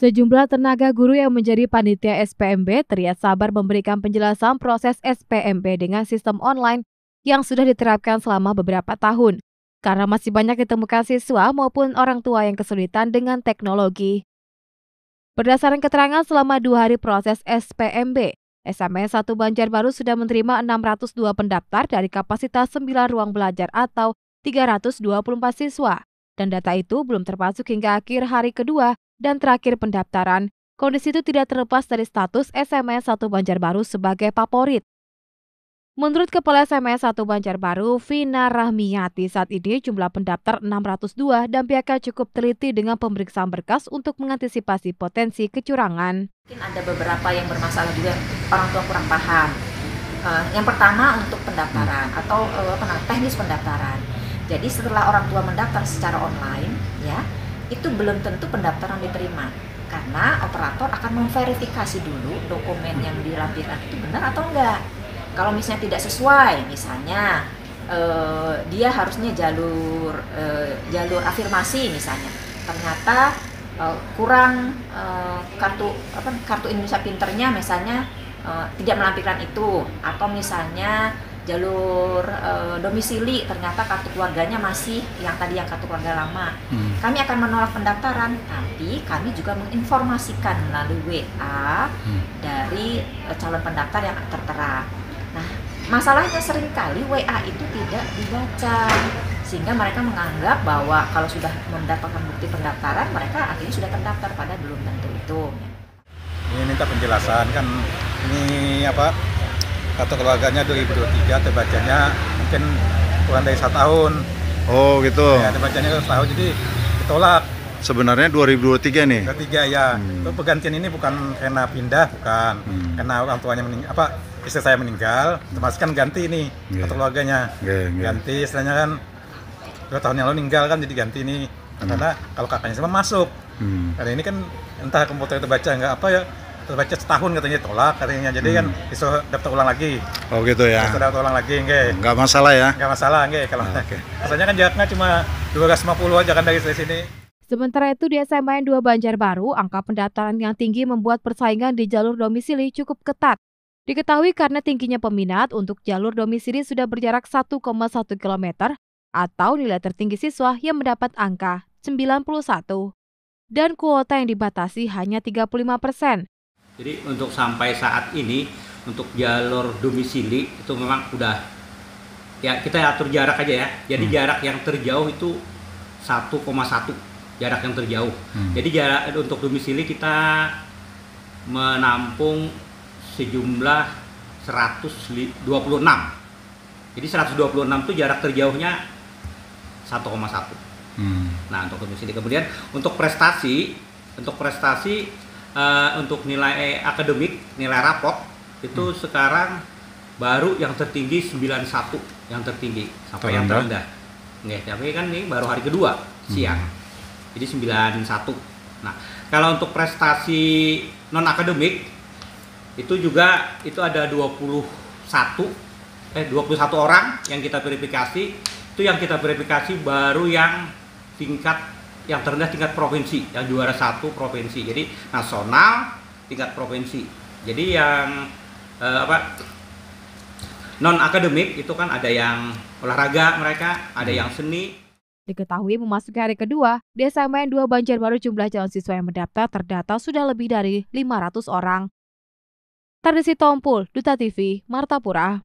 Sejumlah tenaga guru yang menjadi panitia SPMB terlihat sabar memberikan penjelasan proses SPMB dengan sistem online yang sudah diterapkan selama beberapa tahun. Karena masih banyak ditemukan siswa maupun orang tua yang kesulitan dengan teknologi. Berdasarkan keterangan selama 2 hari proses SPMB, SMA 1 Banjarbaru sudah menerima 602 pendaftar dari kapasitas 9 ruang belajar atau 324 siswa. Dan data itu belum termasuk hingga akhir hari kedua dan terakhir pendaftaran. Kondisi itu tidak terlepas dari status SMA 1 Banjarbaru sebagai favorit. Menurut Kepala SMA 1 Banjarbaru, Vina Rahmiyati, saat ini jumlah pendaftar 602 dan pihaknya cukup teliti dengan pemeriksaan berkas untuk mengantisipasi potensi kecurangan. Mungkin ada beberapa yang bermasalah juga, orang tua kurang paham. Yang pertama untuk pendaftaran atau teknis pendaftaran. Jadi setelah orang tua mendaftar secara online, ya, itu belum tentu pendaftaran diterima. Karena operator akan memverifikasi dulu dokumen yang dilampirkan itu benar atau enggak. Kalau misalnya tidak sesuai, misalnya dia harusnya jalur afirmasi misalnya, ternyata kurang kartu Indonesia Pinternya misalnya tidak melampirkan itu, atau misalnya jalur domisili ternyata kartu keluarganya masih yang tadi yang kartu keluarga lama. Kami akan menolak pendaftaran, tapi kami juga menginformasikan melalui WA dari calon pendaftar yang tertera. Nah, masalahnya seringkali WA itu tidak dibaca, sehingga mereka menganggap bahwa kalau sudah mendapatkan bukti pendaftaran, mereka akhirnya sudah terdaftar, pada belum tentu itu. Ini minta penjelasan, kan ini kartu keluarganya 2023, terbacanya mungkin kurang dari 1 tahun. Oh gitu. Ya, terbacanya 1 tahun, jadi ditolak. Sebenarnya 2023 nih? 2023 ya. Itu pergantian ini bukan karena pindah, bukan. Karena orang tuanya istri saya meninggal, termasuk kan ganti ini kartu keluarganya. Ganti, istilahnya kan 2 tahun yang lalu meninggal kan, jadi ganti ini. Karena kalau kakaknya sama masuk. Karena ini kan entah komputer terbaca enggak terbaca setahun katanya tolak katanya, jadi kan disuruh daftar ulang lagi. Oh gitu ya. Disuruh daftar ulang lagi, enggak masalah ya? Enggak masalah, kalau rasanya kan jaraknya cuma 250 aja kan dari sini. Sementara itu di SMA 2 Banjarbaru, angka pendaftaran yang tinggi membuat persaingan di jalur domisili cukup ketat. Diketahui karena tingginya peminat untuk jalur domisili sudah berjarak 1,1 km atau nilai tertinggi siswa yang mendapat angka 91. Dan kuota yang dibatasi hanya 35%. Jadi untuk sampai saat ini untuk jalur domisili itu memang udah ya kita atur jarak aja ya. Jadi jarak yang terjauh itu 1,1 jarak yang terjauh. Jadi jarak untuk domisili kita menampung sejumlah 126. Jadi 126 itu jarak terjauhnya 1,1. Nah, untuk domisili. Kemudian untuk prestasi untuk nilai akademik, nilai rapot itu sekarang baru yang tertinggi 91, yang tertinggi sampai yang terendah. Tapi kan ini baru hari kedua siang. Jadi 91. Nah, kalau untuk prestasi non akademik itu juga ada 21 orang yang kita verifikasi. Itu yang kita verifikasi baru yang yang terendah tingkat provinsi, yang juara 1 provinsi. Jadi nasional tingkat provinsi. Jadi yang non akademik itu kan ada yang olahraga mereka, ada yang seni. Diketahui memasuki hari kedua, di SMA 2 Banjarbaru jumlah calon siswa yang mendaftar terdata sudah lebih dari 500 orang. Tardesi Tompul, Duta TV, Martapura.